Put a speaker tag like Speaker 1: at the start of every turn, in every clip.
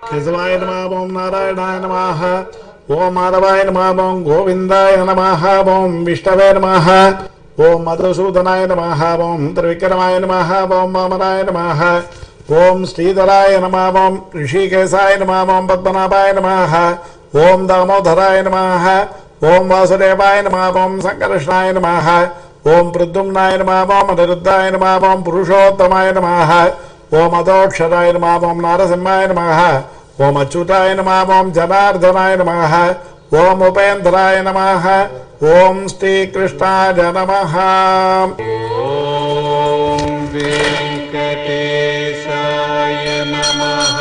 Speaker 1: केशवाय नमः। ओम नारायणाय नमः। ओम माधवाय नमः। ओम गोविंदाय नमः। ओम विष्णवे नमः। ओम मधुसूदनाय नमः। ओम त्रिविक्रमाय नमः। ओम वामनाय नमः। ओम श्रीधराय नमः। ओम ऋषिकेशाय नमः। ओम पद्मनाभाय नमः। ओम दामोदराय नमः। ओम वासुदेवाय नमः। ओम संकर्षणाय नमः। ओम प्रद्युम्नाय नमः। ओम अनिरुद्धाय नमः। ओम पुरुषोत्तमाय नमः। ओम अधोक्षराय नमः। ओम नारसिंहाय नमः। ओम अच्युताय नमः। ओम जनार्दनाय नमः। ओम उपेन्द्राय नमः। ओम श्रीकृष्णाय नमः।
Speaker 2: ओम वेंकटेशाय नमः।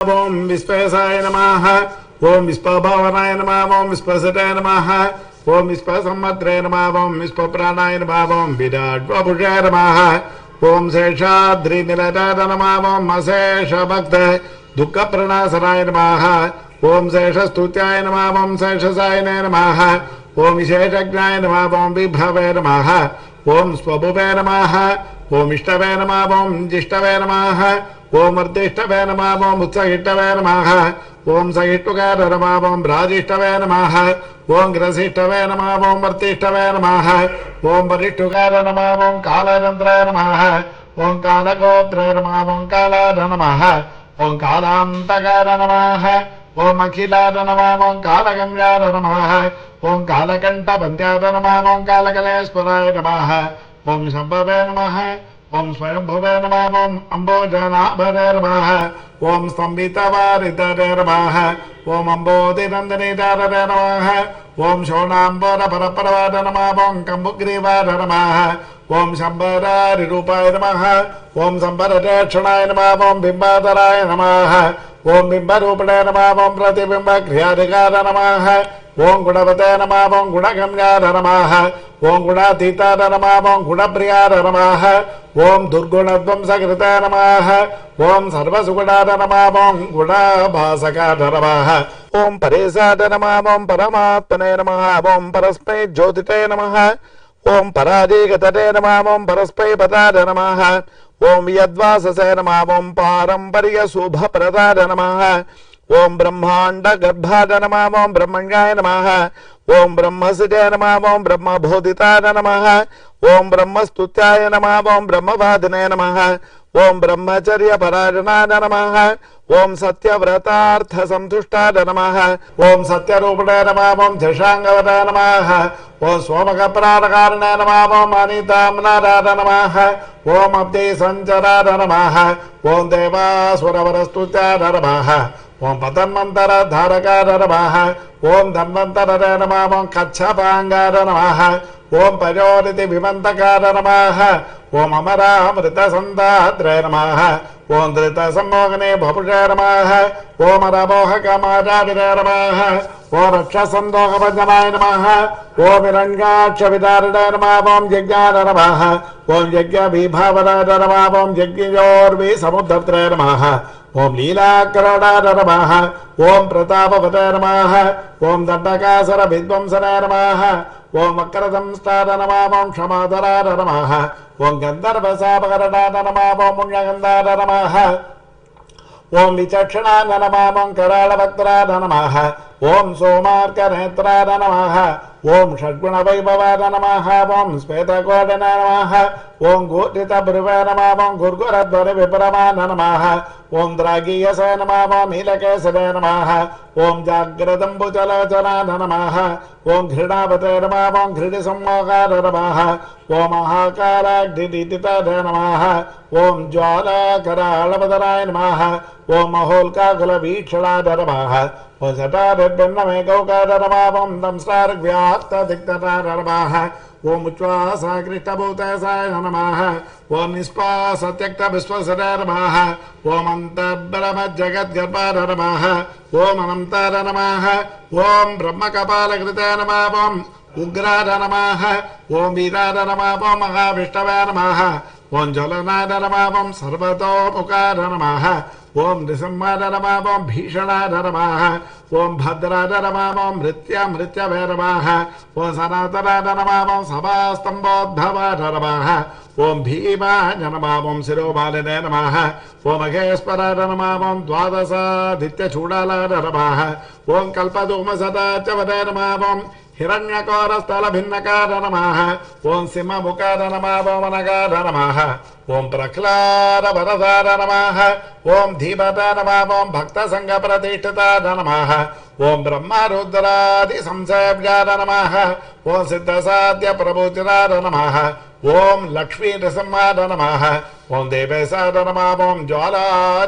Speaker 1: ओम विश्वेशाय नमः। ओम विश्वभावनाय नमः। ओम विश्वसटाय नमः। ओम विश्वसम्मद्रे नमः। ओम विश्वप्राणाय नमः। ओम विराट्वपुषाय नमः। ओम शेषाद्रिनिलयाय नमः। ओम अशेष भक्त दुःख प्रणाशनाय नमः। ओम शेषस्तुत्याय नमः। ओम शेषसायनाय नमः। ओम विशेषज्ञाय नमः। ओम विभवे नमः। ओम स्वभुवे नमः। ओम इष्टवे नमः। ओम जिष्टवे नमः। ओम अर्दिष्टवे नमः। ओम उत्सहिष्टवे नमः। ओम सहिष्णुकाय नमः। ओम राजिष्टवे नमः। ओम ग्रसिष्टवे नमः। ओम वर्तिष्टवे नमः। ओम वरिष्ठुकाय नमः। ओम कालानंत्राय नमः। ओम कालगोत्राय नमः। ओम कालाय नमः। ओम कालांतकाय नमः। ओम अखिलाय नमः। ओम कालगंगाय नमः। ओम कालकंठपन्त्याय नमः। ओम कालकलेश्वराय नमः। ओम शंभवे नमः। ओम स्वयंभुवे नमः। ओम अम्बोजनाभरे नमः। ओम स्तंभितवारितरे नमः। ओम अम्बोधिनन्दनीधरे नमः। ओम शोणाम्बरपरपरवाय नमः। ओम कम्बुग्रीवाय नमः। ओम शंबरारिरूपाय नमः। ओम शंबरदक्षिणाय नमः। ओम बिंबाधराय नमः। ओम बिंबरूपिणे नमः। ओम प्रतिबिंबक्रियाधिकाय नमः। ओम गुणवते नमः। ओम गुणगम्याय नमः। ओम गुणातीताय नमः। ओम गुणप्रियाय नमः। ओम दुर्गुणध्वंसकृताय नमः। ओम सर्वसुगुणाय नमः। ओम गुणाभासकाय नमः। ओम परेशाय नमः। ओम परमात्मने नमः। ओम परस्मै ज्योतिते नमः। ओम पराजीगतते नमः। ओम परस्मै पदाय नमः। ओम यद्वाससे नमः। ओम पारंपर्य शुभप्रदाय नमः। ओम ब्रह्मांड गर्भाय नमः। ओम ब्रह्मण्याय नमः। ओम ब्रह्मसिद्धाय नमः। ओम ब्रह्मबोधिताय नमः। ओम ब्रह्मस्तुत्याय नमः। ओम ब्रह्मवादिने नमः। ओम ब्रह्मचर्य परायणाय नमः। ओम सत्यव्रतार्थ संतुष्टाय नमः। ओम सत्यरूपिणे नमः। ओम झषांगवदाय नमः। ओम सोमकप्राणकारिणे नमः। ओम अनिताम्नाराय नमः। ओम अब्धि संचराय नमः। ओम देवासुरवरस्तुत्याय नमः। ओम पतन्वंतर धारकाय नमः। ओम धन्वंतरे नमः। ओम कच्छपांगाय नमः। ओम पयोनिधि विमंतकाय नमः। ओम अमरामृत संदात्रे नमः। ओम धृत सम्मोहने भपुषे नमः। ओम रमोहकमाराविरे नमः। ओम रक्षसन्दोहभञ्जनाय नमः। ओम हिरण्याक्षविदारिणे नमः। ओम यज्ञाय नमः। ओम यज्ञविभावनाय नमः। ओम यज्ञयोर्विसमुद्धत्रे नमः। ओम लीलाकरणाय नमः। ओम प्रतापवते नमः। ओम दण्डकासुर विध्वंसनाय नमः। ఓం వక్రదంస్తార నమః ఓం క్షమాధరార నమః ఓం గంధర్వశాపకరణార నమః ఓం పుణ్యగంధార నమః ఓం విచక్షణాన నమః ఓం కరాళభక్తరార నమః ఓం సోమార్కనేత్రార నమః ఓం షడ్గుణవైభవార నమః ఓం శ్వేతకోటన నమః ఓం గూర్జితభృవే నమః ఓం గుర్గురధ్వని విప్రమాన నమః ఓం ద్రాగీయసే నమః ఓం నీలకేశరే నమః ఓం జాగ్రదంబుచలోచనాన నమః ఓం ఘృణావతే నమః ఓం ఘృడి సంమోహార నమః ఓం మహాకారాగ్నిదితితదే నమః ఓం జ్వాలాకరాళపదరాయ నమః ఓం మహోల్కాకుల వీక్షణాద నమః ఓం శటాభిర్భిన్నమే గౌకార నమః ఓం దంస్రార్వ్యాప్తదిగ్ధరార నమః ఓం ఉచ్ఛ్వాసకృష్టభూతసాయ నమః ఓం నిష్పాసత్యక్త విశ్వసరే నమః ఓం అంతర్బ్రహ్మజగద్గర్భార నమః ఓం అనంతార నమః ఓం బ్రహ్మకపాలకృతే నమః ఓం ఉగ్రార నమః ఓం వీరార నమః ఓం మహావిష్ణవే నమః ఓం జ్వలనార నమః ఓం సర్వతోముఖార నమః ఓం నృసింహార నమః ఓం భీషణార నమః ఓం భద్రార నమః ఓం మృత్యవే నమః ఓం సనాతనార నమః ఓం సభాస్తంభోద్భవార నమః ఓం భీమాయ నమః ఓం శిరోమాలినే నమః ఓం మహేశ్వరార నమః ఓం ద్వాదశాదిత్యచూడాలార నమః ఓం కల్పధూమసదాచవదే నమః ఓం హిరణ్యకోరస్థల భిన్నకార నమః ఓం సింహముఖార నమః ఓం అనగార నమః ఓం ప్రహ్లాద వరదార నమః ఓం ధీమత నమః ఓం భక్త సంఘ ప్రతిష్ఠితార నమః ఓం బ్రహ్మరుద్రాది సంసేవ్యార నమః ఓం సిద్ధసాధ్య ప్రభూచిరార నమః ఓం లక్ష్మీ నృసింహార నమః ఓం దేవేశార నమః ఓం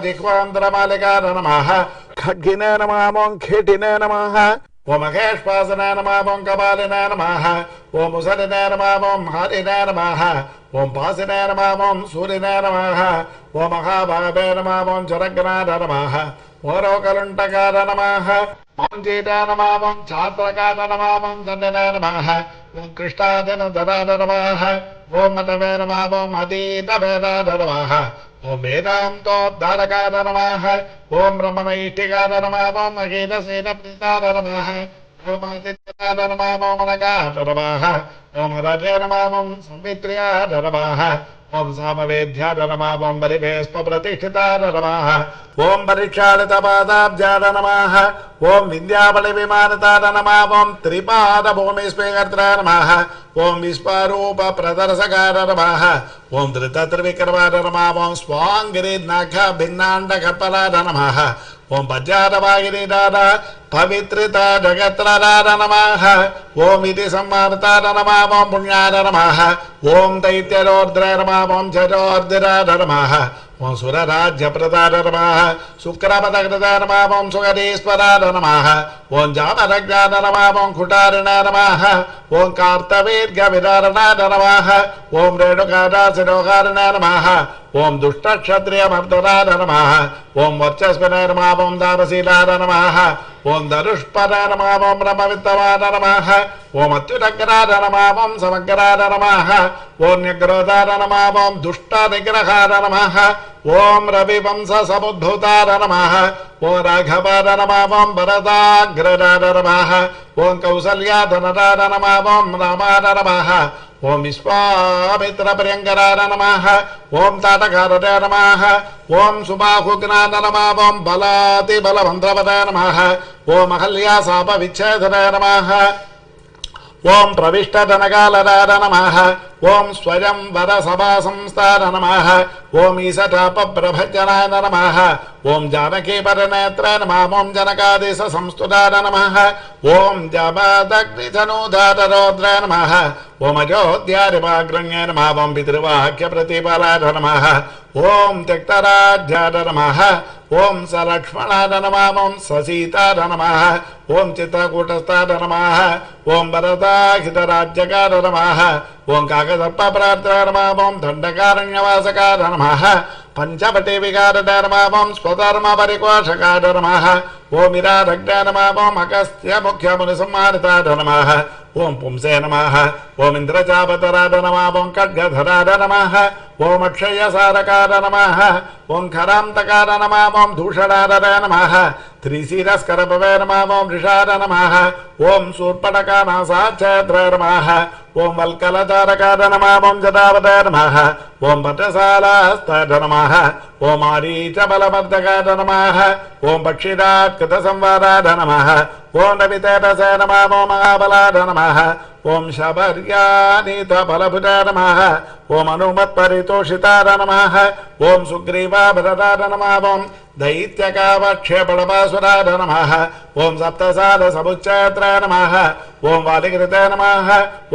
Speaker 1: జ్వాలాజిహ్వాంధ్రమాలికార నమః ఖడ్గినే నమః ఓం ఖేటినే నమః ఓం మహేశ్వాసనే నమః ఓం కపాలినే నమః ఓం ముసలినే నమః ఓం హరినే నమః ఓం పాసినే నమః ఓం సూర్యనే నమః ఓం మహాభావే నమః ఓం చరగ్నార నమః ఓం రోకలుంటకార నమః ఓం చీటే నమః ఓం ఛాత్రకార నమః ఓం దండనే నమః ఓం కృష్ణాదినధరార నమః ఓం మతవే నమః ఓం అతీతవేదార నమః ఓం వేదాంతోద్ధారకార నమః ఓం బ్రహ్మనైష్ఠికార నమః ఓం మహీనసేనప్రీతార నమః ఓం ఆదిత్యకార నమః ఓం అనగార నమః ఓం రజే నమః ఓం సంవిత్ర్యార నమః ఓం సామవేద్యార నమః ఓం బలివేస్ప ప్రతిష్ఠితార నమః ఓం పరీక్షాళితపాదాబ్జార నమః ఓం వింధ్యాబలి విమానతార నమః ఓం త్రిపాద భూమిస్పీకర్త్ర నమః ఓం విశ్వరూప ప్రదర్శకార నమః ఓం ధృతత్రివిక్రమార నమః ఓం స్వాంగిరి నఖ భిన్నాండ కపలార నమః ఓం పద్యారవాగిరిరార పవిత్రిత జగత్రార నమః ఓం ఇది సంవర్తార నమః ఓం పుణ్యార నమః ఓం దైత్యరోర్ద్ర నమః ఓం జరోర్దిరార నమః ఓం సురరాజ్యప్రదార నమః శుక్రపదకృత నమః ఓం సుగరీశ్వరార నమః ఓం జామరజ్ఞాన నమః ఓం కుటారిణ నమః ఓం కార్తవీర్ఘ విదారణార నమః ఓం రేణుకారాశిరోకారిణ నమః ఓం దుష్టక్షత్రియమర్దనార నమః ఓం వర్చస్వినే నమః ఓం దానశీలార నమః ఓం ధనుష్పద నమః ఓం బ్రహ్మవిత్తవార నమః ఓం అత్యురగ్రార నమః ఓం సమగ్రార నమః ఓం న్యగ్రోధార నమః ఓం దుష్ట నిగ్రహార నమః ఓం రవివంశ సముద్భూతార నమః ఓం రాఘవార నమః ఓం భరతాగ్రరార నమః ఓం కౌసల్యాధనరార నమః ఓం రామార నమః ఓం విశ్వామిత్ర ప్రియంకరార నమః ఓం తాటకారతే నమః ఓం సుబాహుజ్ఞాన నమః ఓం బలాతి బలమంత్రపదే నమః ఓం అహల్యా శాప విచ్ఛేదనే నమః ఓం ప్రవిష్టధనకాలరార నమః ఓం స్వయం వర సభా సంస్థార నమః ఓం ఈశటాప ప్రభజనాయ నమః ఓం జానకీ పరనేత్ర నమః ఓం జనకాదేశ సంస్తుతార నమః ఓం జపదగ్నిధనుధారరౌద్ర నమః ఓం అయోధ్యారివాగ్రణ్య నమః ఓం పితృవాక్య ప్రతిఫలార నమః ఓం త్యక్తరాజ్యార నమః ఓం సలక్ష్మణార నమః ఓం ససీతార నమః ఓం చిత్రకూటస్థార నమః ఓం భరతాహితరాజ్యకార నమః ఓం కాకసర్పప్రార్థ నమః ఓం దండకారణ్యవాసకార నమః పంచవటి వికారద నమః ఓం స్వధర్మ పరికోషకార నమః ఓం ఇరారగ్న నమః ఓం అగస్త్య ముఖ్యముని సంహారితార నమః ఓం పుంసే నమః ఓం ఇంద్రచాపతరాయ నమః ఓం ఖడ్గధరాయ నమః ఓం అక్షయసారకాయ నమః ఓం ఖరాంతకాయ నమః ఓం దూషణాయ నమః త్రిశిరస్కరపవే నమః ఓం ఋషాయ నమః ఓం శూర్పణకానాసాచ్ఛేద్రాయ నమః ఓం వల్కలచారకాయ నమః ఓం జటావతాయ నమః ఓం పటశాలాస్తాయ నమః ఓం ఆరీచబలమర్దకాయ నమః ఓం పక్షిరాత్కృతసంవారాయ నమః ఓం రవితేజసే నమః ఓం మహాబలాయ నమః ఓం శబర్యానీతఫలభుజాయ నమః ఓం అనుమత్పరితోషితాయ నమః ఓం సుగ్రీవాభరదాయ నమః ఓం దైత్యకావక్షేపణపాసురాయ నమః ఓం సప్తసార సముచ్చయత్రాయ నమః ఓం వాలికృతాయ నమః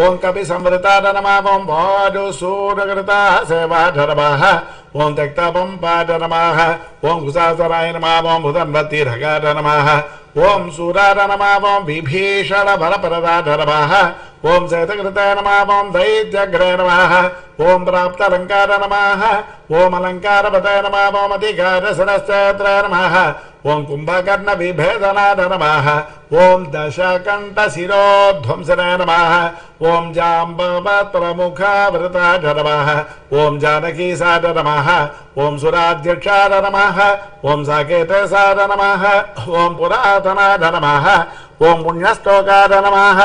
Speaker 1: ఓం కపిసంవృతాయ నమః ఓం వాజుసూరకృతాయ సేవాయ నమః ఓం త్యక్తపంపాయ నమః ఓం కుశాసనాయ నమః ఓం భుజన్వతీర్ఘాయ నమః ఓం సూరాయ నమః ఓం విభీషణ బలపరదాయ నమః ఓం శతకృతాయ నమః ఓం దైత్యగ్రయ నమః ఓం ప్రాప్తాలంకార నమః ఓం అలంకారపతాయ నమః ఓం అధికారసరశ్చేత్రాయ నమః ఓం కుంభకర్ణ విభేదనాయ నమః ఓం దశకంఠశిరోధ్వంసనాయ నమః ఓం జాంబవత్ప్రముఖావృతాయ నమః ఓం జానకీసాయ నమః ఓం సురాధ్యక్షాయ నమః ఓం సాకేతసాయ నమః ఓం పురాతనాయ నమః ఓం పుణ్యశ్లోకాయ నమః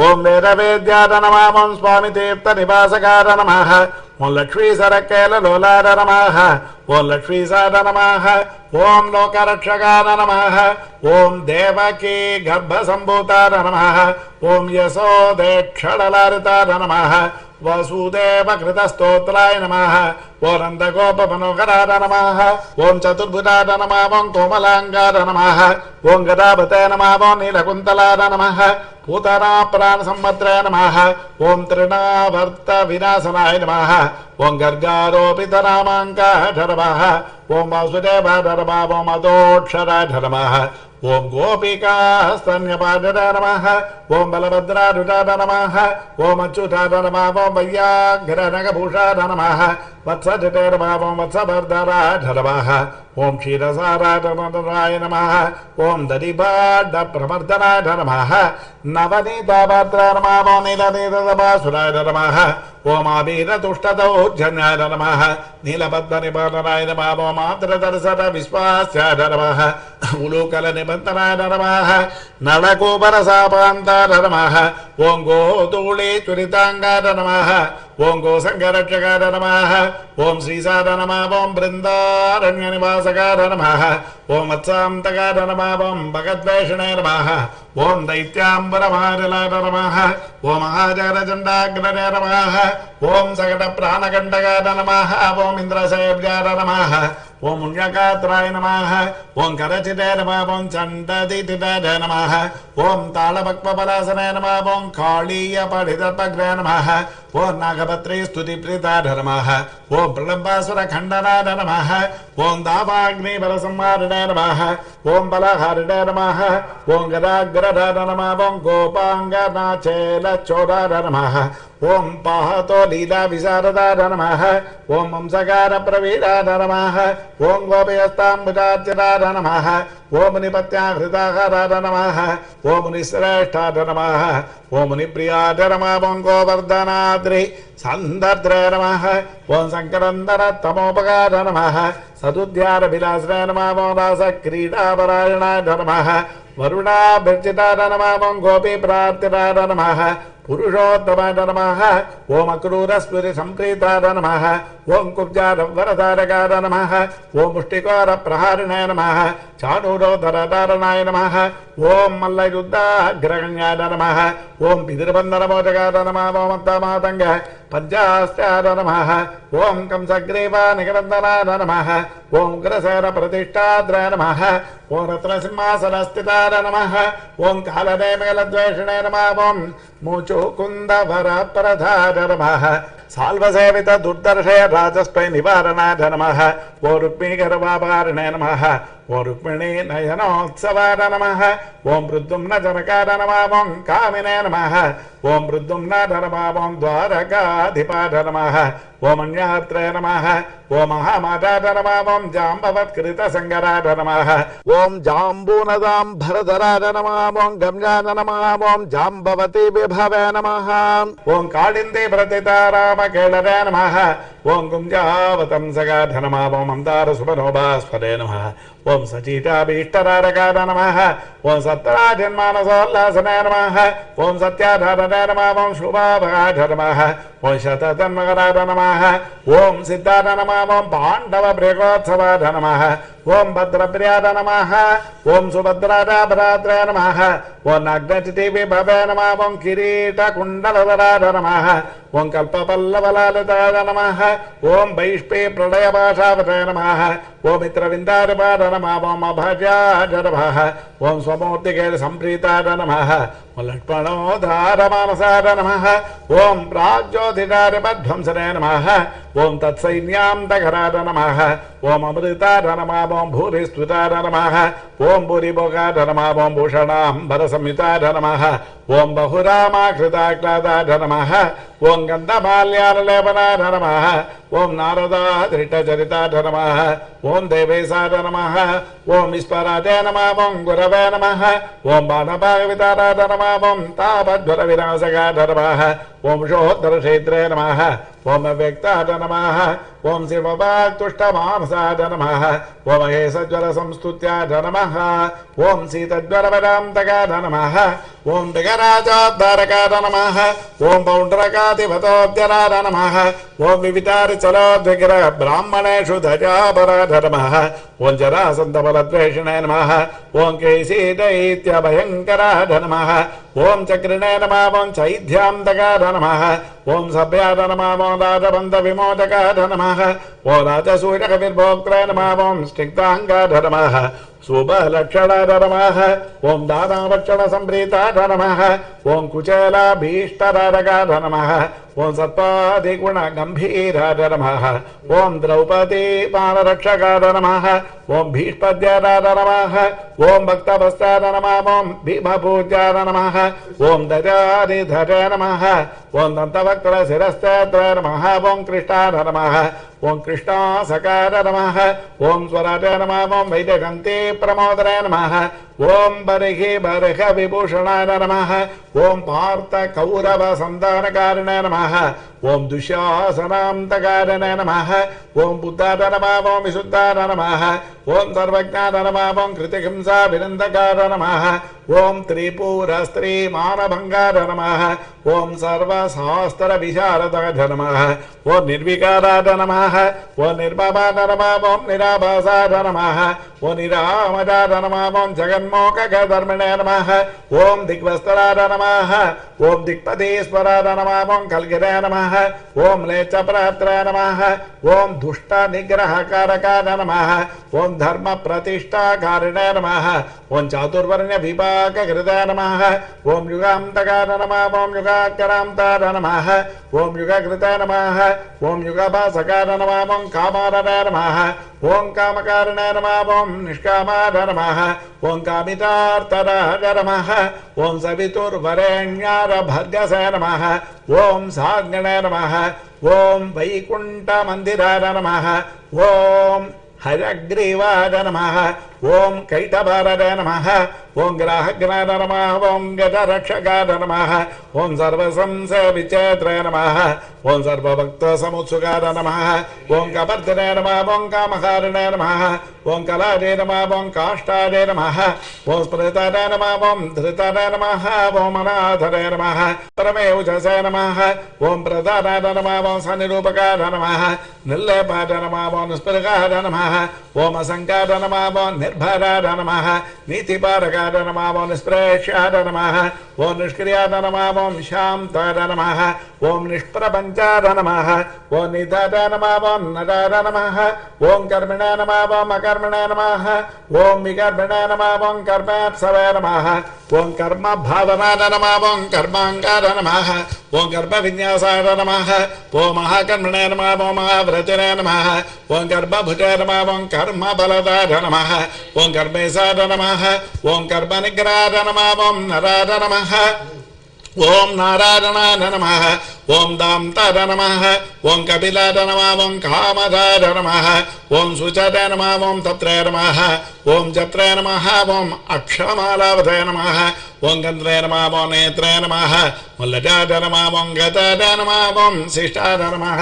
Speaker 1: ఓం వేదవేద్యాయ నమః ఓం స్వామి తీర్థ నివాసకాయ నమః ఓం లక్ష్మీ సరకేల లోలాయ నమః ఓం లక్ష్మీసాయ నమః ఓం లోకరక్షకాయ నమః ఓం దేవకీ గర్భసంభూతాయ నమః ఓం యశోదేక్షణలారితాయ నమః వసుదేవకృతస్తోత్రాయ నమః ఓం నందగోపమనోహరాయ నమః ఓం చతుర్భుజాయ నమః ఓం కోమలాంగాయ నమః ఓం గదాపతే నమః ఓం నీలకుంతలాయ నమః పూతనా ప్రాణ సంవత్రాయ నమః ఓం తృణావర్త వినాశనాయ నమః ఓం గర్గారోపితనామాంకాయ నమః ఓం వాసుదేవాయ నమః ఓం అదోక్షరాయ నమః ఓం గోపికాస్తన్యపాదాయ నమః ఓం బలభద్రారుడాయ నమః ఓం అచ్యుతాయ నమః ఓం వయ్యాఘ్రనగభూషాయ నమః వత్సజటే నమః ఓం వత్సభర్ధరాయ నమః ఓం క్షీరసారాయ నమః ఓం దధిభాడ్డ ప్రమర్దనాయ నమః నవనీతాపాత్రాయ నమః ఓం నీలనీతసభాసురాయ నమః ఓం ఆబీరతుష్టదౌర్జన్యాయ నమః నీలపద్మనిపాతనాయ నమః ఓం ఆర్ద్రదర్శన విశ్వాస్యాయ నమః ఉలూకల నిబంధనాయ నమః నళకూపరసాపాంతాయ నమః ఓం గోధూళీచురితాంగాయ నమః ఓం గోసంగరక్షకాయ నమః ఓం శ్రీసాయ నమః ఓం బృందారణ్య నివాసకాయ నమః ఓం వత్సాంతకాయ నమః ఓం భగద్వేషణాయ నమః ఓం దైత్యాంబరమారలాయ నమః ఓం మహాజగరచండాగ్రయ నమః ఓం సకట ప్రాణకండకాయ నమః ఓం ఇంద్రశైర్యాయ నమః ఓం పుణ్యకాత్రాయ నమః ఓం కరచితే నమః ఓం చండదితితాయ నమః ఓం తాళపక్వపలాసనాయ నమః ఓం కాళీయ పఠితపగ్రయ నమః ఓం నాగపత్రీ స్తుతిప్రీతాయ నమః ఓం ప్రళంబాసుర ఖండనాయ నమః ఓం దావాగ్ని బలసంహారిణాయ నమః ఓం బలహారిణాయ నమః ఓం గదాగ్రధాయ నమః ఓం గోపాంగనాచేలచోరాయ నమః ఓం పాహతో లీలా విశారదాయ నమః ఓం వంశకార ప్రవీరాయ నమః ఓం గోపయస్తాంబుజార్చితాయ నమః ఓం మునిపత్యాహృతాహారాయ నమః ఓం మునిశ్రేష్ఠాయ నమః ఓం మునిప్రియాయ నమః ఓం గోవర్ధనాద్రి సందర్ద్రాయ నమః ఓం శంకరందర తమోపకార నమః సదుద్యార విలాసాయ నమః ఓం రాస క్రీడాపరాయణాయ నమః వరుణాభిర్చితాయ నమః ఓం గోపీ ప్రార్థితాయ నమః పురుషోత్తమాయ నమః ఓం అక్రూరస్ఫురి సంప్రీతాయ నమః ఓం కుబ్జారవరతారకాయ నమః ఓం ముష్టికోర ప్రహారిణాయ నమః చాణూరోధరతారణాయ నమః ఓం మల్లయుద్ధాగ్రగణ్యాయ నమః ఓం పితృబంధనమోచకాయ నమః ఓం అత్తమాతంగ పంచాస్త్యాయ నమః ఓం కంసగ్రీవా నిగరంధనాయ నమః ఓం ఉగ్రసేన ప్రతిష్టాద్రాయ నమః ఓం రత్నసింహాసనస్థితాయ నమః ఓం కాలనేమిగలద్వేషణాయ నమః ఓం ముచుకుందవరప్రధాయ నమః సాల్వసేవిత దుర్దర్శయ రాజస్పై నివారణాయ నమః ఓ రుక్మిణీకరవాపారణాయ నమః ఓ రుక్మిణీ నయనోత్సవాయ నమః ఓం మృద్యుమ్న జనకాయ నమః ఓం కామినే నమః ఓం మృద్యుమ్న నమః ఓం ద్వారకాధిపాయ నమః ఓం అన్యాత్రయ నమః ఓం మహామాతాయ నమః ఓం జాంబవత్కృత సంగరాయ నమః ఓం జాంబూనదాం భరధరాయ నమః ఓం గమ్యాయ నమః ఓం జాంబవతి విభవే నమః ఓం కాళిందే ప్రతితారామ కేళరే నమః ఓం గుంజావతంసగాయ నమః ఓం మందార సుభనోభాస్పదే నమః ఓం సచీతాభీష్టరారకాయ నమః ఓం సత్రాజన్మానసోల్లాసనాయ నమః ఓం సత్యాధారణాయ నమః ఓం శుభాభగాయ నమః ఓం శతతన్మకరాయ నమః ఓం సిద్ధాయ నమః ఓం పాండవ ప్రేకోత్సవాయ నమః ఓం భద్రప్రియాయ నమః ఓం సుభద్రాభరాత్రాయ నమః ఓం నగ్నచితి విభవే నమః ఓం కిరీటకుండలధరాయ నమః ఓం కల్పపల్లవలాలితాయ నమః ఓం వైష్పే ప్రళయభాషావతాయ నమః ఓం మిత్రవిందారపాద నమః ఓం అభజాయ నమః ఓం స్వమూర్తికేల సంప్రీతాయ నమః ఓం లక్ష్మణోధారమానసాయ నమః ఓం ప్రాజ్యోతిరారపధ్వంసనే నమః ఓం తత్సైన్యాంతకరాయ నమః ఓం అమృతాయ నమః ఓం భూరిస్తుతాయ నమః ఓం భూరిభోగాయ నమః ఓం భూషణాంబరసంయుతాయ నమః ఓం బహురామాకృతాక్లాదాయ నమః ఓం గంధమాల్యాలలేపనాయ నమః ఓం నారదాధృతచరితాయ నమః ఓం దేవేశాయ నమః ఓం విస్పరాజాయ నమః ఓం గురవే నమః ఓం బాణభాగవితారాయ నమః ఓం తాపజ్వర వినాశకాయ నమః ఓం షోత్తరక్షేత్రే నమః ఓం అవ్యక్తాయ నమః ఓం శివవాక్తుష్టమానసాయ నమః ఓం మహేశజ్వర సంస్తుత్యాయ నమః ఓం శీతజ్వరవరాంతకాయ నమః ఓం దిగరాజోద్ధారకాయ నమః ఓం పౌండ్రకాధిపతోద్యరాయ నమః ఓం వివితారిచలోద్విగ్ర బ్రాహ్మణేషు ధజాపరాయ నమః ఓం జరాసంతబలద్వేషిణే నమః ఓం కేశీదైత్యభయంకరాయ నమః ఓం చక్రిణే నమః ఓం చైధ్యాంతకాయ నమః ఓం సభ్యాయ నమః ఓం రాజబంధ విమోచకాయ నమః ఓం రాజసూయకవిర్భోక్త్రాయ నమః ఓం స్నిగ్ధాంగాయ నమః శుభలక్షణాయ నమః ఓం దానావక్షణ సంప్రీతాయ నమః ఓం కుచేలాభీష్టరారకాయ నమః ఓం సత్వాదిగుణ గంభీరాయ నమః ఓం ద్రౌపదీ పానరక్షకాయ నమః ఓం భీష్పద్యాయ నమః ఓం భక్తవస్త్రాయ నమః ఓం భీమపూజ్యాయ నమః ఓం దజానిధరాయ నమః ఓం దంతవక్ర శిరస్తేత్రాయ నమః ఓం కృష్ణాయ నమః ఓం కృష్ణాసకాయ నమః ఓం స్వరాజాయ నమః ఓం వైజయంతి ప్రమోదరాయ నమః ఓం బర్హి బర్హ విభూషణాయ నమః ఓం పార్థ కౌరవ సంధానకారిణే నమః ఓం దుశ్శాసనాంతకారిణే నమః ఓం బుద్ధాయ నమః ఓం విశుద్ధాయ నమః ఓం సర్వజ్ఞాయ నమః ఓం కృతిహింసా వినందకాయ నమః ఓం త్రిపుర స్త్రీ మానభంగాయ నమః ఓం సర్వశాస్త్ర విశారదాయ నమః ఓం నిర్వికారాయ నమః ఓం నిర్మమాయ నమః ఓం నిరాభాసాయ నమః ఓం నిరామజాయ నమః ఓం జగన్మోకధర్మిణే నమః ఓం దిగ్వస్త్రాయ నమః ఓం దిక్పదేశ్వరాయ నమః ఓం కల్గిరే నమః ఓం లేచప్రాత్రాయ నమః ఓం దుష్ట నిగ్రహకారకాయ నమః ఓం ధర్మ ప్రతిష్టాకారిణే నమః ఓం చాతుర్వర్ణ్య విభాగకృతాయ నమః ఓం యుగాంతకాయ నమః ఓం యుగాకరాంతాయ నమః ఓం యుగకృతాయ నమః ఓం యుగభాసకాయ నమః ఓం కామారాయ నమః ఓం కామకారిణే నమః ఓం నిష్కామాయ నమః ఓం కామితార్థరాయ నమః ఓం సవితుర్వరేణ్యాయ భర్గసే నమః ఓం సాగ్నే నమః ఓం వైకుంఠమందిరాయ నమః ఓం హయగ్రీవాయ నమః ఓం కైటభారాయ నమః ఓం గ్రాహగ్నాయ నమః ఓం గజరక్షకాయ నమః ఓం సర్వసంశయవిచేత్రాయ నమః ఓం సర్వభక్తసముత్సుకాయ నమః ఓం కపర్దినే నమః ఓం కామహారిణే నమః ఓం కలాదే నమః ఓం కాష్టాదే నమః ఓం స్మృతాయ నమః ఓం ధృతాయ నమః ఓం అనాథరే నమః పరమేశసే నమః ఓం ప్రధానాయ నమః ఓం సనిరూపకాయ నమః నిర్లేపాయ నమః ఓం నిస్పృహాయ నమః ఓం అసంకాయ నమః ఓం నిర్భరాయ నమః నీతిపారకాయ నమః ఓం నిస్ప్రేష్యాయ నమః ఓం నిష్క్రియాయ నమః ఓం శాంతాయ నమః ఓం నిష్ప్రపంచాయ నమః ఓం నిధాయ నమః ఓం నరాయ నమః ఓం కర్మిణే నమః ఓం అకర్మిణే నమః ఓం వికర్మిణే నమః ఓం కర్మేప్సవే నమః ఓం కర్మ భావనాయ నమః ఓం కర్మాంగాయ నమః ఓం గర్భ విన్యాసాయ నమః ఓం మహాకర్మణే నమః ఓం మహావ్రతనే నమః ఓం గర్భభుజాయ నమః ఓం కర్మ బలదాయ నమః ఓం కర్మేశాయ నమః ఓం కర్మ నిగ్రహాయ నమః ఓం నరాయ నమః ఓం నారాయణాయ నమః ఓం దాంతాయ నమః ఓం కపిలాయ నమః ఓం కామదాయ నమః ఓం శుచాయ నమః ఓం తత్రాయ నమః ఓం జత్రాయ నమః ఓం అక్షమాలావతాయ నమః ఓం గంధ్రాయ నమః ఓం నేత్రాయ నమః ఓం లజాయ నమః ఓం గతాయ నమః ఓం శిష్టాయ నమః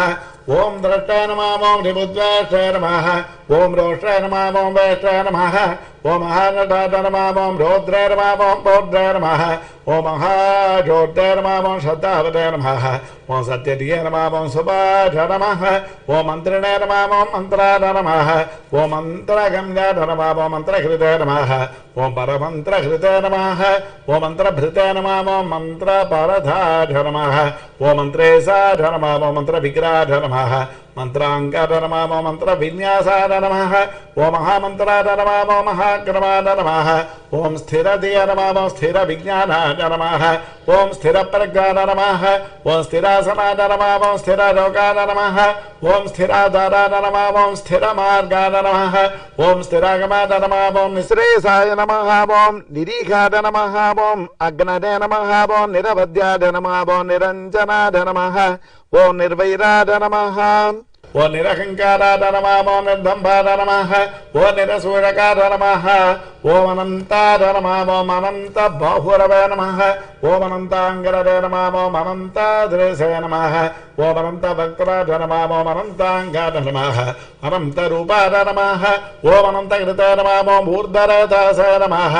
Speaker 1: ఓం ద్రష్టాయ నమః ఓం రిపుద్వేష్టాయ నమః ఓం రోష్టాయ నమః ఓం వేష్టాయ నమః ఓం మహానటాయ నమః ఓం రౌద్రాయ నమః ఓం పౌద్రాయ నమః ఓం మహాజోద్రాయ నమః ఓం శ్రద్ధావతాయ నమః ఓం సత్యధియ నమః ఓం సుభాష నమః ఓం మంత్రిణే నమః ఓం మంత్రాయ నమః ఓం మంత్రగమ్యాయ నమః ఓం మంత్రహృతాయ నమః ఓం పరమంత్రహృతాయ నమః ఓం మంత్రభృతాయ నమః ఓం మంత్రపరధాయ నమః ఓం మంత్రేశాయ నమః ఓం మంత్రవిగ్రహాయ నమః మంత్రాంగాయ నమః ఓం మంత్రవిన్యాసాయ నమః ఓం మహామంత్రాయ నమః ఓం మహాక్రమాయ నమః ఓం స్థిరధియ నమః ఓం స్థిర విజ్ఞానాయ నమః ఓం స్థిరప్రజ్ఞాయ నమః ఓం స్థిరాసనాయ నమః ఓం స్థిరయోగాయ నమః ఓం స్థిరాధారాయ నమః ఓం స్థిరమార్గాయ నమః ఓం స్థిరాగమాయ నమః ఓం నిశ్రేయసాయ నమః ఓం నిరీఘాయ నమః ఓం అగ్నదే నమః ఓం నిరవధ్యాయ నమః ఓం నిరంజనాయ నమః ఓం నిర్వైరాయ నమః ఓ నిరహంకారాయ నమః ఓం నిర్దంభాయ నమః ఓ నిరసూరకాయ నమః ఓం అనంతాయ నమః ఓం అనంత బాహురవే నమః ఓం అనంతాంగరవే నమః ఓం అనంతాద్రేశే నమః ఓం అనంత భక్తరాయ నమః ఓం అనంతాంగాయ నమః అనంత రూపాయ నమః ఓం అనంతకృతాయ నమః ఓం ఊర్ధ్వరథాసే నమః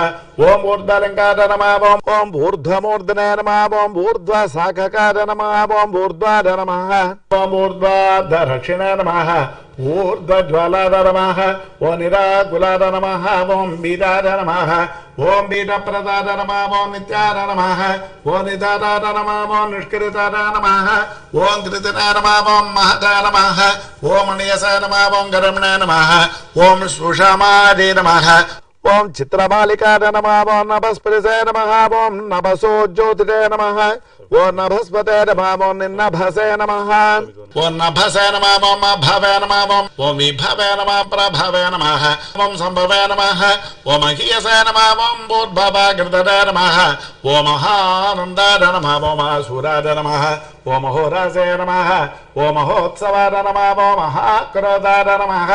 Speaker 1: ఓం ఊర్ధ్వలింగాయ నమః ఓం ఊర్ధ్వమూర్ధనే నమః ఓం ఊర్ధ్వశాఖకాయ నమః ఓం ఊర్ధ్వాయ నమః ఓం ఊర్ధ్వాధరక్షిణే నమః ఊర్ధ్వజ్వాలాయ నమః ఓం నిరాకులాయ నమః ఓం బీజాయ నమః ఓం బీజప్రదాయ నమః ఓం నిత్యాయ నమః ఓం నిదాయ నమః ఓం నిష్కృతాయ నమః ఓం కృతినాయ నమః ఓం మహతాయ నమః ఓం మణియసాయ నమః ఓం గరమణాయ నమః ఓం సుషమాదే నమః ఓం చిత్రమాలికాయ నమః ఓం నభస్పతిసాయ నమః ఓం నభసోజ్యోతిరే నమః ఓం నభస్పతే నమః ఓం నిన్నభసే నమః ఓం నభసే నమః ఓం భవే నమః ఓం విభవే నమః ప్రభవే నమః ఓం సంభవే నమః ఓం మహీయసే నమః ఓం భూర్భవగృతరే నమః ఓం మహానందాయ నమః ఓం మహాసూరాయ నమః ఓం మహోరాసే నమః ఓం మహోత్సవాయ నమః ఓం మహాక్రోధాయ నమః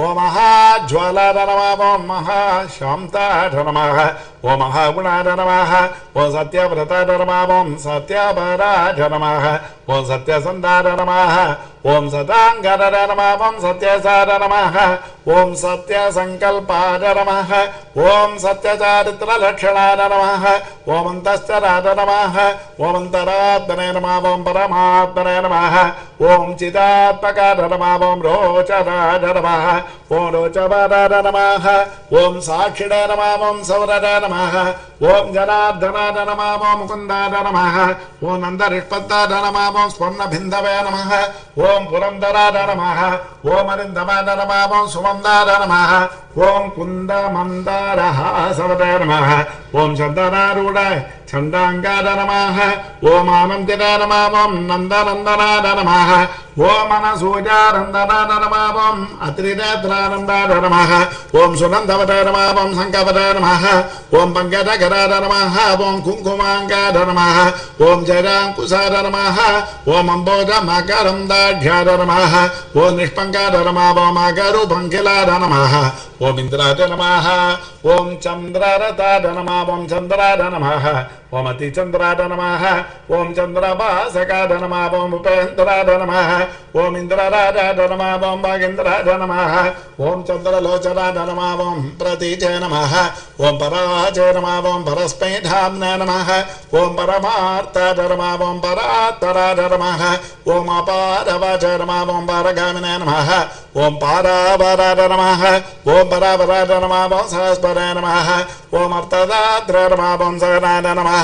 Speaker 1: ఓం మహాజ్వాలాయ నమః ఓం మహాశాంతాయ నమః ఓం మహాగుణాయ నమః ఓం సత్యవ్రతాయ నమః ఓం సత్యపరాయ నమః ఓం సత్యసంధాయ నమః ఓం సదాంగరాయ నమః ఓం సత్యసాయ నమః ఓం సత్యసంకల్పాయ నమః ఓం సత్యచారిత్రలక్షణాయ నమః ఓం అంతశ్చరాయ నమః ఓం అంతరాత్మనే నమః ఓం పరమాత్మనే నమః ఓం చిదాత్మకాయ నమః ఓం రోచరాయ నమః ఓం రోచవరాయ నమః ఓం సాక్షిణే నమః ఓం సౌరరాయ నమః ఓం జనార్దనాయ నమః ఓం ముకుందాయ నమః ఓం నందరిష్పత్తాయ నమః ఓం స్వర్ణభిందవే నమః ఓం పురంధరాయ నమః ఓం అరిందమాయ నమః ఓం సుమందాయ నమః ఓం కుందమందారహాసవతే నమః ఓం చందనారూఢాయ చందాంగాయ నమః ఓం ఆనందినాయ నమః ఓం నందనందనాయ నమః ఓం అనసూయానందనాయ నమః ఓం అత్రినేత్రానందాయ నమః ఓం సునందవతే నమః ఓం శంఖవతే నమః ఓం పంకజకరాయ నమః ఓం కుంకుమాంగాయ నమః ఓం జయాంకుశాయ నమః ఓం అంబోజమకరందాఢ్యాయ నమః ఓం నిష్పంకాయ నమః ఓం అగరుపంకిలాయ నమః ఓం ఇంద్రాయ నమః ఓం చంద్రరథాయ నమః ఓం చంద్రాయ నమః ఓం అతిచంద్రాయ నమః ఓం చంద్రభాసకాయ నమః ఓం ఉపేంద్రాయ నమః ఓం ఇంద్రరాజాయ నమః ఓం భాగేంద్రాయ నమః ఓం చంద్రలోచనాయ నమః ఓం ప్రతీచే నమః ఓం పరాచే నమః ఓం పరస్మైధామ్నే నమః ఓం పరమార్థాయ నమః ఓం పరాత్తరాయ నమః ఓం అపారవాచే నమః ఓం పారగామినే నమః ఓం పారావరాయ నమః ఓం పరావరాయ నమః ఓం సహస్పరాయ నమః ఓం అర్థదాత్రాయ నమః ఓం సగనాయ నమః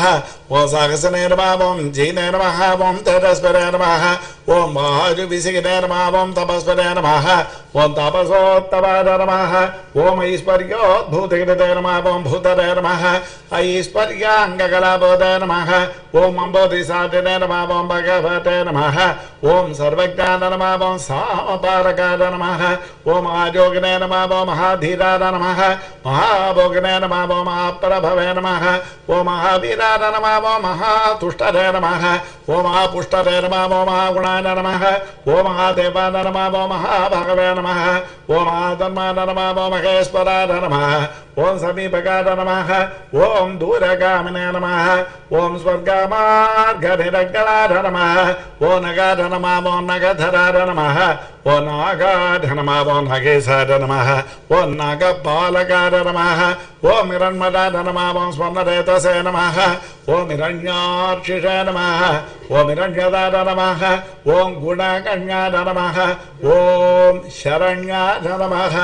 Speaker 1: ఓం సాహసనే నమః ఓం జీనే నమః ఓం తేజస్పరాయ నమః ఓం వాయువిసిగినే నమః ఓం తపస్పరాయ నమః ఓం తపసోత్తమాయ నమః ఓం ఐశ్వర్యోద్భూతగిరితే నమః ఓం భూతరే నమః ఐశ్వర్యాంగకలాబోధే నమః ఓం అంబోధిసాటినే నమః ఓం భగవతే నమః ఓం సర్వజ్ఞాన నమః ఓం సామపారకాయ नमः ओम महाजोगिने नमः ओम महाधीराय नमः महाभोगिने नमः ओम महाप्रभवे नमः ओम महावीराय नमः ओम महातुष्टरे नमः ओम महापुष्टरे नमः ओम महागुणाय नमः ओम महादेवाय नमः ओम महाभगवे नमः ओम महाधर्माय नमः ओम महेश्वराय नमः ओम समीपकाय नमः ओम दूरगामिने नमः ओम स्वर्गमार्गनिरङ्गलाय नमः ओम नगाय नमः ओम नगधराय नमः ओम नागाय नमः ओम नगेशाय नमः ओम नागपालकाय नमः ओम हिरण्मयाय नमः ओम स्वर्णरेतसे नमः ओम हिरण्यार्चिषे नमः ओम हिरण्यदाय नमः ओम गुणगण्याय नमः ओम शरण्याय नमः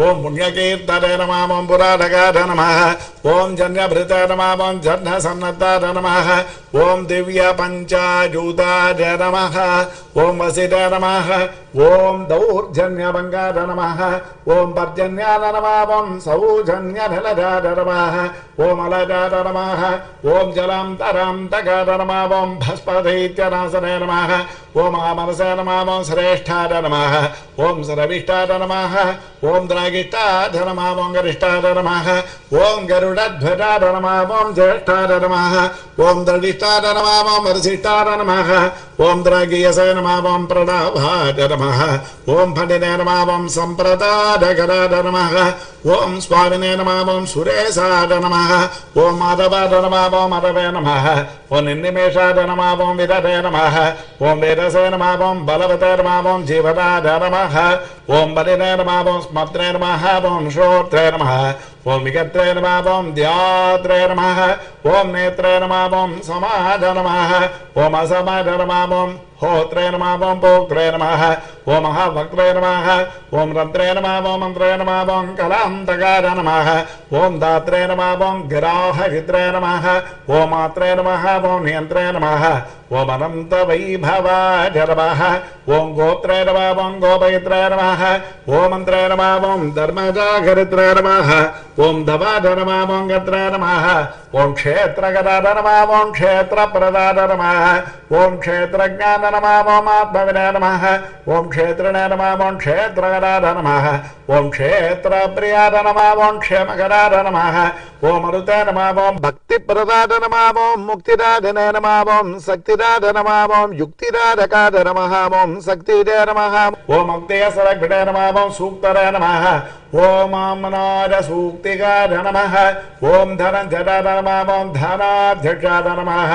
Speaker 1: ओम पुण्यकीर्तने नमः ओम पुराणकाय नमः ओम जन्यभृताय नमः ओम जन्यसन्नताय नमः ओम दिव्यपञ्चायुधाय नमः ओम वसिताय नमः ओम दौर्जन्यभङ्गाय नमः ओम पर्जन्याय नमः ओम सौजन्यनिलयाय नमः ओम अलयाय नमः ओम जलान्तरान्तकाय नमः ओम भस्मदैत्यनाशने नमः ओम अमरसे नमः ओम श्रेष्ठाय नमः ओम सर्विष्ठाय नमः ओम द्रागिष्ठाय नमः ओम गरिष्ठाय नमः ओम गरुडध्वजाय नमः ओम ज्येष्ठाय नमः ओम दृढिष्ठाय नमः ओम वरिष्ठाय नमः ओम द्रागीयसे नमः ओम प्रणवाय नमः ओम फणिने नमः ओम सम्प्रदायकराय नमः ओम स्वामिने नमः ओम सुरेशाय नमः ओम माधवाय नमः ओम माधवे नमः ओम निर्निमेषाय नमः ओम विदते नमः ओम वेदसे नमः ओम बलवते नमः ओम जीवनाय नमः ओम बलिने नमः ओम स्मत्रे नमः ओम श्रोत्रे नमः ओम विगत्रे नमः ओम ध्यात्रे नमः ओम नेत्रे नमः ओम समाय नमः ओम असमाय नमः ओम होत्रे नमः ओम पोक्त्रे नमः ओम महाभक्त्रे नमः ओम रन्त्रे नमः ओम मन्त्रे नमः ओम कलान्तकाय नमः ओम दात्रे नमः ओम गिराहहित्रे नमः ओम मात्रे नमः ओम नियन्त्रे नमः ओम अनन्तवैभवाय नमः ओम गोत्रे नमः ओम गोपयित्रे नमः ओम मन्त्रे नमः ओम धर्मजागरित्रे नमः ओम धवाय नमः ओम गत्रे नमः ओम क्षेत्रगताय नमः ओम क्षेत्रप्रदाय नमः ओम क्षेत्रज्ञाय नमः ओम आत्मविने नमः ओम क्षेत्रिणे नमः ओम क्षेत्रगताय नमः ओम क्षेत्रप्रियाय नमः ओम क्षेमकराय नमः ओम मरुते नमः ओम भक्तिप्रदाय नमः ओम मुक्तिदायिने नमः ओम शक्तिदाय नमः ओम युक्तिदायकाय नमः ओम शक्तिदे नमः ओम मुक्तिसरग्भिडे नमः ओम सूक्तरे नमः ओम अमनाय सूक्तिकाय नमः ओम धनञ्जयाय नमः ओम धनाध्यक्षाय नमः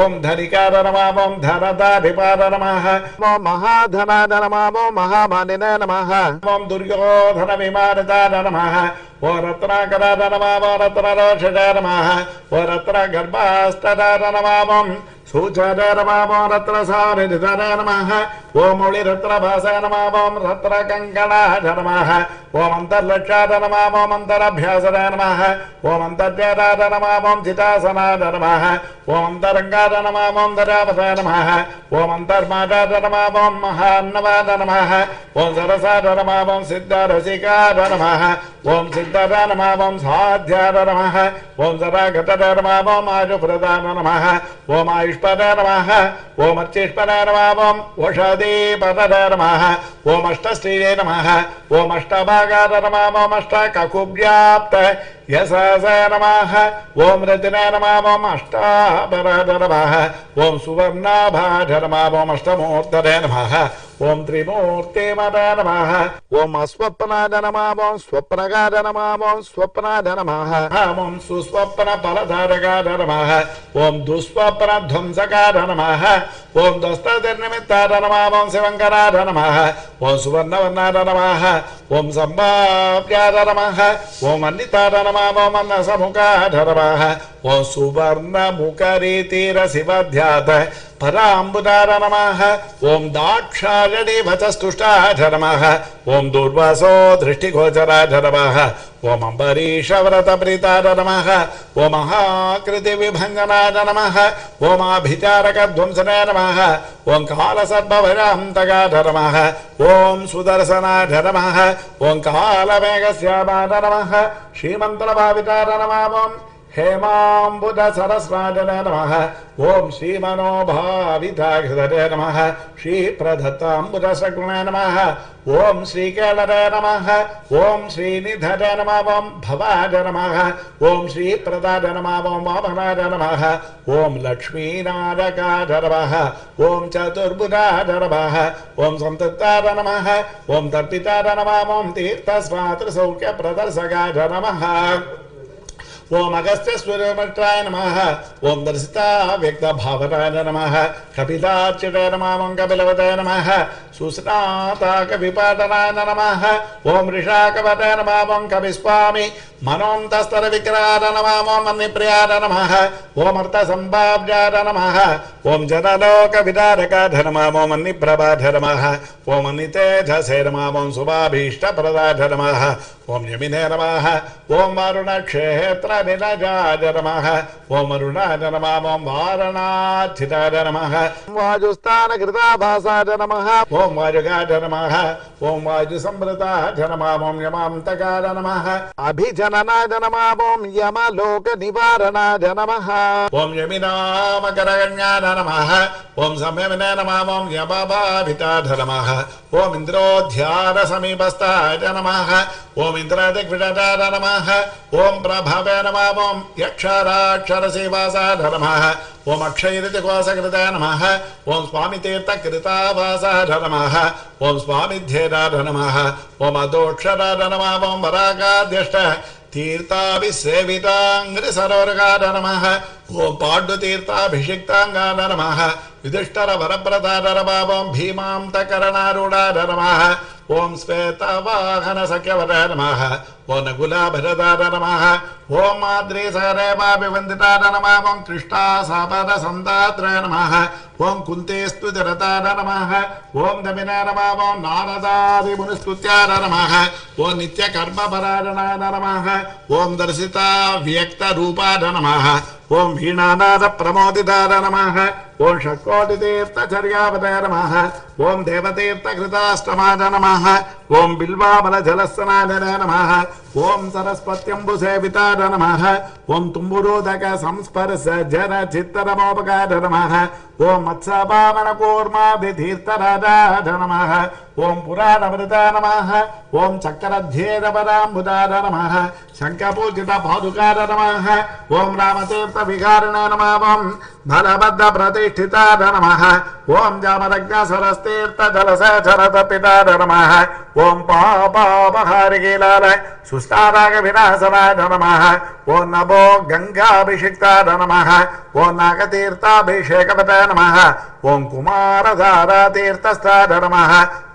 Speaker 1: ओम धनिकाय नमः ओम धनदाधिपाय नमः ओम महाधनाय नमः ओम महामानिने नमः ओम दुर्योधनविमानिताय नमः ओम रत्नाकराय नमः ओम रत्नरोषजाय नमः ओम रत्नगर्भास्तदाय नमः ओम सूचाय नमः ओम रत्नसानिधिताय नमः ओम मौलिरत्नभासाय नमः ओम रत्नकङ्कणाय नमः ओम अन्तर्लक्ष्याय नमः ओम अन्तरभ्यासाय नमः ओम अन्तर्जयाय नमः ओम चितासनाय नमः ओम अन्तरङ्गाय नमः ओम दरावसाय नमः ओम अन्तर्मादाय नमः ओम महान्नवाय नमः ओम सरसाय नमः ओम सिद्धरसिकाय नमः ओम सिद्धाय नमः ओम साध्याय नमः ओम सरागताय नमः ओम आयुप्रदाय नमः ओम आयुष्पदाय नमः ओम अर्चिष्पदाय नमः ओम ओषधीपदाय नमः ओम अष्टश्रीये नमः ओम अष्टभागाय नमः ओम अष्टककुव्याप्त यशसे नमः ओम रतिने नमः ओम अष्टाभराय नमः ओम सुवर्णाभाय नमः ओम अष्टमूर्तये नमः ओम त्रिमूर्तिमते नमः ओम अस्वप्नाय नमः ओम स्वप्नगाय नमः ओम स्वप्नाय नमः ओम सुस्वप्नफलधारकाय नमः ओम दुःस्वप्नध्वंसकाय नमः ओम दस्तनिमित्ताय नमः ओम शिवङ्कराय नमः ओम सुवर्णवर्णाय नमः ओम सम्भाव्याय नमः ओम अन्निताय नमः ओम अन्नसमुखाय नमः ओम सुवर्णमुखरीतिरसिवध्यात पराम्बुदाय नमः ओम दाक्षायणीवचस्तुष्टाय नमः ओम दूर्वासो दृष्टिगोचराय नमः ओम अम्बरीषव्रतप्रीताय नमः ओम महाकृतिविभञ्जनाय नमः ओम अभिचारकध्वंसनाय नमः ओम कालसर्पभयान्तकाय नमः ओम सुदर्शनाय नमः ओम कालमेघश्यामाय नमः श्रीमन्त्रभाविताय नमः ओम हेमाम्बुद सरस्राजने नमः ओम श्री मनोभाविताघृतरे नमः श्री प्रदत्ताम्बुद सगुणे नमः ओम श्री केलरे नमः ओम श्री निधरे नमः ओम भवाय नमः ओम श्री प्रदाय नमः ओम वामनाय नमः ओम लक्ष्मीनारकाय नमः ओम चतुर्भुजाय नमः ओम संतताय नमः ओम तर्पिताय नमः ओम तीर्थस्वातृसौख्य प्रदर्शकाय नमः ओम अगस्त्य सूर्यमत्राय नमः ओम दर्शिता व्यक्त भावनाय नमः कपिलार्चिताय नमः ओम कपिलवताय नमः सुस्नाता कविपाटनाय नमः ओम ऋषाकवताय नमः ओम कविस्वामी मनोन्तस्तर विग्रहाय नमः ओम अन्यप्रियाय नमः ओम अर्थसंभाव्याय नमः ओम जनलोक विदारकाय नमः ओम अन्यप्रभाय नमः ओम अन्यतेजसे नमः ओम शुभाभीष्टप्रदाय नमः ओम यमिने नमः ओम वरुणक्षेत्र निलजाय नमः ओम अरुणाय नमः ओम वारणाचिताय नमः वायुस्थानकृताभासाय नमः ओम वायुगाय नमः ओम वायुसंवृताय नमः ओम यमान्तकाय नमः अभिजननाय नमः ओम यमलोकनिवारणाय नमः ओम यमिनामकरगण्याय नमः ओम संयमिने नमः ओम यमभाविताय नमः ओम इन्द्रोध्यानसमीपस्थाय नमः ओम इंद्रादिग्विजयाय नमः ओम प्रभावे नमः ओम यक्षराक्षरसेवासाय नमः ओम अक्षयरितिकोसकृताय नमः ओम स्वामितीर्थकृतावासाय नमः ओम स्वामिध्येयाय नमः ओम अदोक्षराय नमः ओम वरागाद्यष्ट तीर्थाभिसेवितांग्रिसरोरगाय नमः ओम पाण्डुतीर्थाभिषिक्तांगाय नमः युधिष्ठिर वरप्रदाय नमः ओम भीमान्तकरणारूढाय नमः ओम श्वेतवाहन सख्यवराय नमः ओम नकुलाभरदाय नमः ओम माद्रीसरेवाभिवन्दिताय नमः ओम कृष्णासापदसन्दात्राय नमः ओम कुन्तेस्तुतिरताय नमः ओम दमिनाय नमः ओम नारदादिमुनिस्तुत्याय नमः ओम नित्यकर्मपरायणाय नमः ओम दर्शिता व्यक्तरूपाय नमः ओम वीणानाद प्रमोदिताय नमः ओम षट्कोटितीर्थचर्यावताय नमः ओम देवतीर्थकृताष्टमाय नमः ओम बिल्वाबलजलस्नाय नमः ओम सरस्वत्यम्बुसेविताय नमः ओम तुम्बुरोदक संस्पर्श जन चित्तनमोपकाय नमः ओम मत्स्यपावनकूर्मादितीर्थराजाय नमः ओम पुराणवृताय नमः ओम चक्रध्येदपदाम्बुदाय नमः शङ्खपूजितपादुकाय नमः ओम रामतीर्थविहारिणे नमः ओम बलभद्रप्रतिष्ठिताय नमः ओम जामरज्ञसरस्तीर्थजलसचरतपिताय नमः ओम पापापहारिकीलाल सुस्तारागविनाशनाय नमः ओम नभो गंगाभिषिक्ताय नमः ओम नागतीर्थाभिषेकवताय नमः ओम कुमारधारातीर्थस्थाय नमः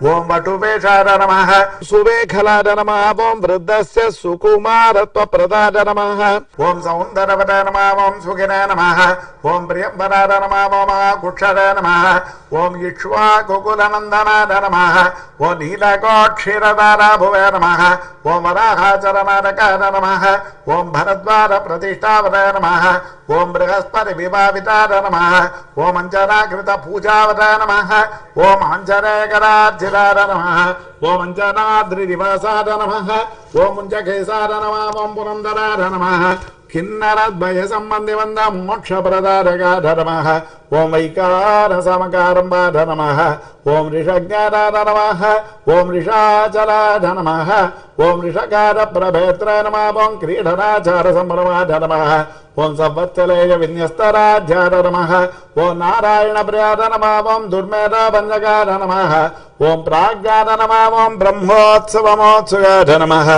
Speaker 1: ओम वटुवेशाय नमः सुवेखलाय नमः ओम वृद्धस्य सुकुमारत्वप्रदाय नमः ओम सौन्दरवताय नमः ओम सुखिनाय नमः ओम प्रियंवराय नमः ओम कुक्षराय नमः ओम इक्ष्वाकुकुलनन्दनाय नमः ओम नीलकोक्षीरदाराभुवे नमः ओम वराहाचरनारकाय नमः ओम भरद्वाजप्रतिष्ठावताय नमः ओम बृहस्पतिविभाविताय नमः ओम अंजनाकृतपूजावताय नमः ओम अंजनेकरार्चिताय नमः ओम अंजनाद्रिनिवासाय नमः ओम मुञ्जकेशाय नमः ओम पुरन्दराय नमः किन्नरद्वय सम्बन्धिवन्द मोक्षप्रदायकाय नमः ओम वैकारसमकारम्बाय नमः ओम ऋषज्ञाय नमः ओम ऋषाचलाय नमः ओम ऋषकारप्रभेत्राय नमः ओम क्रीडनाचारसम्भ्रमाय नमः ओम संवत्सलेय विन्यस्तराज्याय नमः ओम नारायणप्रियाय नमः ओम दुर्मेधभञ्जकाय नमः ओम प्राज्ञाय नमः ओम ब्रह्मोत्सवमोत्सुकाय नमः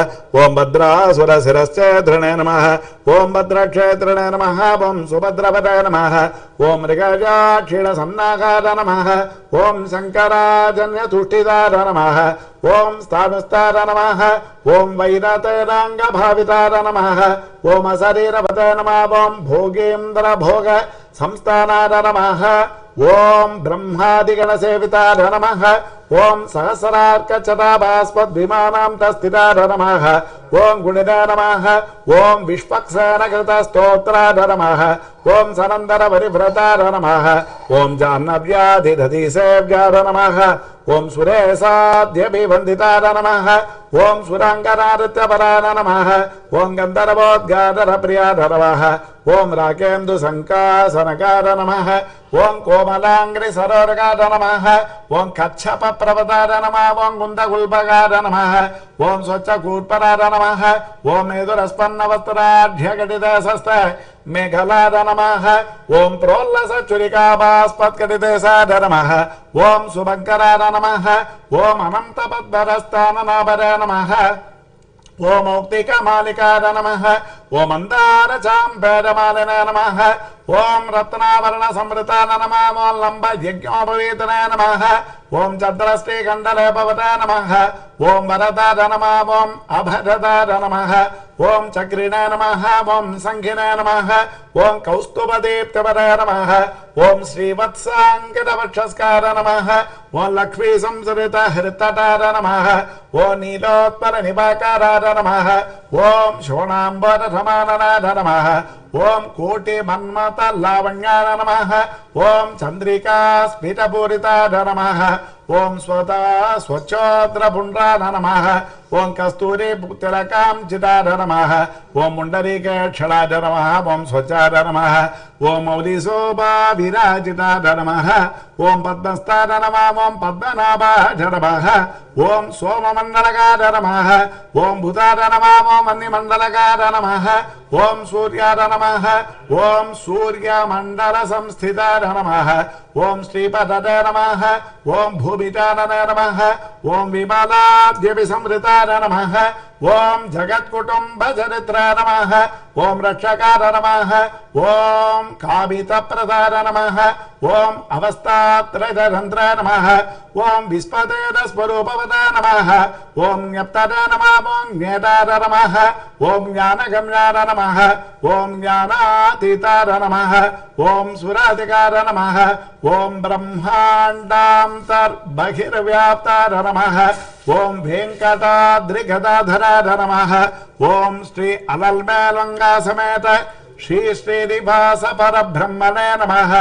Speaker 1: ओम भद्रासुरशिरश्चेत्रिणे नमः ओम भद्रक्षेत्रिणे नमः ओम सुभद्रपदाय नमः ओम मृगजाक्षीणसन्नागाय नमः ओम शङ्कराजन्यतुष्टिदाय नमः ओम स्थानुस्ताय नमः ओम वैरतेनाङ्गभाविताय नमः ओम अशरीरवताय नमः ओम भोगेन्द्रभोग संस्थानाय नमः ओम ब्रह्मादिगणसेविताय नमः ओम सहस्रार्कचटाभास्पद्विमानां तस्थिताय नमः ओम गुणिनाय नमः ओम विश्वक्सेनकृतस्तोत्राय नमः ओम सनन्दरपरिव्रताय नमः ओम जाह्नव्याधिदधिसेव्याय नमः ఓం సురేశాద్యభివందితార నమః ఓం సురాంగనారిత్యపరార నమః ఓం గంధర్వోద్గాధర ప్రియార నమః ఓం రాకేందు సంకాసనకార నమః ఓం కోమలాంగ్రి సరోరకార నమః ఓం కచ్చప ప్రవతార నమః ఓం గుందగుల్పకార నమః ఓం స్వచ్ఛకూర్పరార నమః ఓం మేధురస్పన్నవస్త్రాఢ్యఘటితశస్త మేఘలార నమః ఓం ప్రోల్లసచురికాభాస్పత్కటితేశార నమః ఓం శుభంకరార నమః ఓం అనంతపద్మరస్థాననాభర నమః ఓం మౌక్తికమాలికార నమః ఓం మందారచాంబేరమాలిన నమః ఓం రత్నాభరణ సంవృతాన నమః ఓం లంబ యజ్ఞోపవీతన నమః ఓం చంద్రశ్రీకండలేపవత నమః ఓం వరదార నమః ఓం అభరదార నమః ఓం చక్రిణ నమః ఓం సంఘిన నమః ఓం కౌస్తుభదీప్తివర నమః ఓం శ్రీవత్సాంకితవక్షస్కార నమః ఓం లక్ష్మీ సంసృత హృతటార నమః ఓం నీలోత్పల నిపాకారార నమః ఓం శోణాంబర సమాననాథ నమః ఓం కోటి మన్మత లావణ్యార నమః ఓం చంద్రికా స్ఫిటపూరితార నమః ఓం స్వత స్వచ్ఛోద్ర పుండ్రార నమః ఓం కస్తూరి తిలకాంచితార నమః ఓం ముండరీకేక్షణార నమః ఓం స్వచ్ఛార నమః ఓం మౌలిశోభా విరాజితార నమః ఓం పద్మస్థార నమః ఓం పద్మనాభార నమః ఓం సోమమండలకార నమః ఓం భూతార నమః ఓం వన్యమండలకార నమః ఓం సూర్యార నమః ఓం సూర్యమండల సంస్థితార నమః ఓం శ్రీపదర నమః ఓం భూమితారణ నమః ఓం విమలాద్యభిసంవృతార నమః ఓం జగత్కుటుంబ చరిత్ర నమః ఓం రక్షకార నమః ఓం కామితప్రదార నమః ఓం అవస్థాత్రయంత్ర నమః ఓం విస్పదేన స్వరూపవద నమః ఓం జ్ఞప్తర నమః ఓం జ్ఞేతార నమః ఓం జ్ఞానగమ్యార నమః ఓం జ్ఞానాతీతార నమః ఓం సురాధికార నమః ఓం బ్రహ్మాండాంతర్బహిర్వ్యాప్తార నమః ఓం వెంకటాద్రిగదాధరార నమః ఓం శ్రీ అలల్మేలంగా సమేత శ్రీ శ్రీనివాస పరబ్రహ్మణే నమః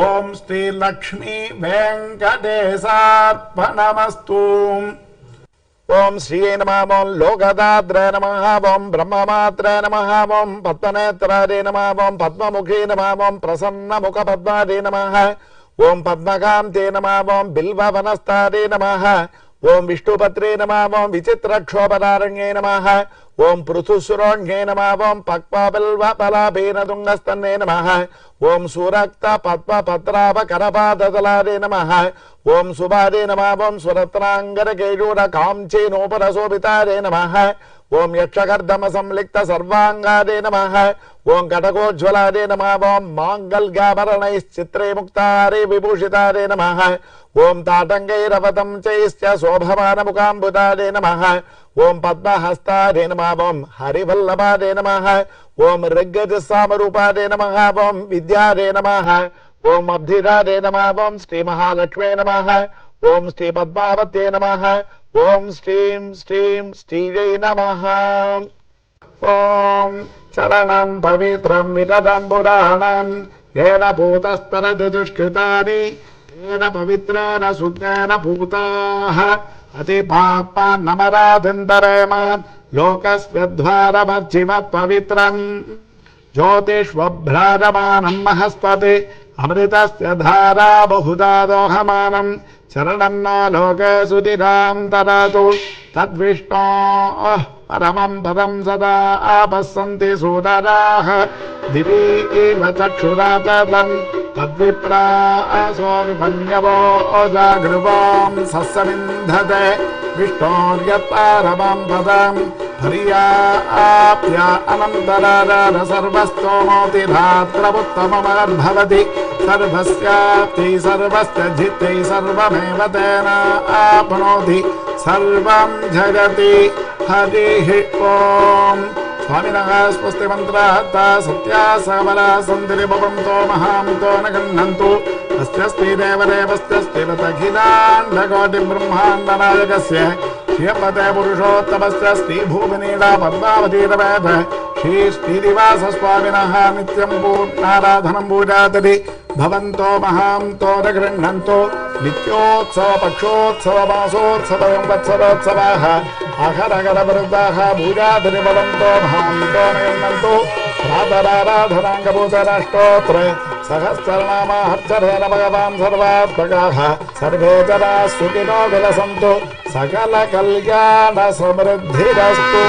Speaker 1: ఓం శ్రీ లక్ష్మీ వెంకటేశార్పణమస్తు ఓం శ్రీ నమః ఓం లోకదాద్రే నమః ఓం బ్రహ్మమాత్రే నమః ఓం పద్మనేత్రారే నమః ఓం పద్మముఖీ నమః ఓం ప్రసన్నముఖ పద్మారే నమః ఓం పద్మకాంతే నమః ఓం బిల్వవనస్తారే నమః ఓం విష్ణుపత్రే నమః ఓం విచిత్రక్షోభదారణ్యే నమః ఓం పృథుసురోణ్యే నమః ఓం పక్వబిల్వపలాభేన తుంగస్తన్నే నమః ఓం సురక్త పద్మపత్రాభ కరపాదతలారే నమః ఓం సుభారే నమః ఓం సురత్నాంగర కేయూర కాంచీనోపరశోభితారే నమః ఓం యక్షకర్దమ సంలిక్త సర్వాంగారే నమః ఓం కటకోజ్వలారే నమః ఓం మాంగళ్యాభరణైశ్చిత్రే ముక్తారే విభూషితారే నమః ఓం తాటంగైరవతం చైశ్చ శోభమానముఖాంబుతారే నమః ఓం పద్మహస్తారే నమః ఓం హరివల్లభారే నమః ఓం ఋగ్గజసామరూపారే నమః ఓం విద్యారే నమః ఓం అబ్ధిరారే నమః ఓం శ్రీ మహాలక్ష్మే నమః ఓం శ్రీ పద్మావత్యే నమః ఓం శ్రీం శ్రీం శ్రీయై నమః ఓం చరణం పవిత్రం విదదం పురాణం ఏన భూతస్తరతి దుష్కృతాని తేన పవిత్రేణ శుద్ధేన భూతాః అతి పాపాన్నమరాధింతరేమాన్ లోకస్యద్వారమర్జిమత్ పవిత్రం జ్యోతిష్వభ్రాజమానం మహస్పతి అమృతస్య ధారా బహుదా దోహమానం చరణం న లోకే సుధిరాం తరతు తద్విష్ణోః పరమం పదం సదా ఆపస్సంతి సూదరాః దివి ఇవ చక్షురా తదన్ తద్విప్రాసో విపన్యవో జాగృవాం సస్సమింధతే విష్ణోర్యత్పరమం పదం పర్యాప్య అనంతరార సర్వస్తోమోతిరాత్రముత్తమమద్భవతి సర్వస్యాప్తి సర్వస్య జిత్తి సర్వమేవ తేన ఆప్నోతి సర్వం జగతి హరిః ఓం స్వామినః స్వస్తి మంత్రార్థ సత్యా సబలా సంతిరి భవంతో మహాంతో న గృహ్ణन्तు అస్య దేవదేవస్య అఖిలాండకోటి బ్రహ్మాండ నాయకస్య శ్రీపతే పురుషోత్తమస్య శ్రీ భూమినీడా పద్మావతీరవేద శ్రీ శ్రీనివాస స్వామినః నిత్యం పూర్ణారాధనం పూజాతరి భవంతో మహాంతో గృహ్ణంతో నిత్యోత్సవ పక్షోత్సవ మాసోత్సవ సంవత్సరోత్సవాః అహరగర వృద్ధాః భూజాధరి భవంతో మహాంతో గృహ్ణంతో ప్రాతరారాధనాంగభూతరాష్టోత్ర సహస్రనామాహర్చరేణ భగవాన్ సర్వాత్మకాః సర్వే జనాః సుఖినో విలసంతు సకల కళ్యాణ సమృద్ధిరస్తు.